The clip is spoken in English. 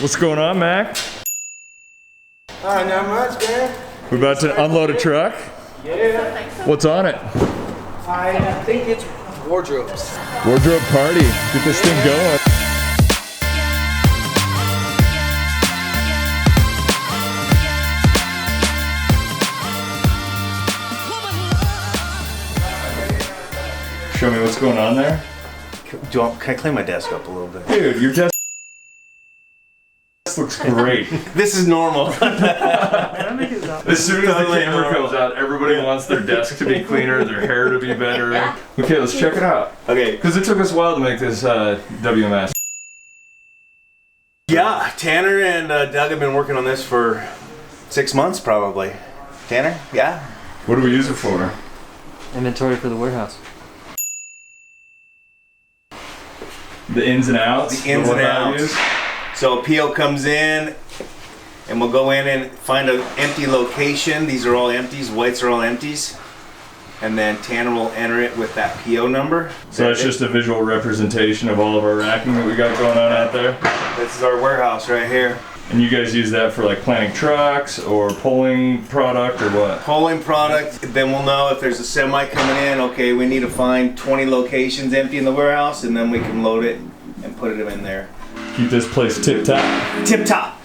What's going on, Mac? Not much, man. We're about to unload a truck. Yeah. What's on it? I think it's wardrobes. Wardrobe party. Get this thing going. Show me what's going on there. Can I clean my desk up a little bit? Dude, your desk looks great. This is normal. As soon as the camera comes out, everybody wants their desk to be cleaner, their hair to be better. Okay, let's check it out. Okay. Because it took us a while to make this WMS. Yeah, Tanner and Doug have been working on this for 6 months probably. Tanner? Yeah? What do we use it for? Inventory for the warehouse. The ins and outs? The ins and outs. So a PO comes in, and we'll go in and find an empty location. These are all empties, whites are all empties. And then Tanner will enter it with that PO number. So it's just a visual representation of all of our racking that we got going on out there? This is our warehouse right here. And you guys use that for like planning trucks or pulling product or what? Pulling product, then we'll know if there's a semi coming in, okay, we need to find 20 locations empty in the warehouse, and then we can load it and put it in there. Keep this place tip top. Tip top.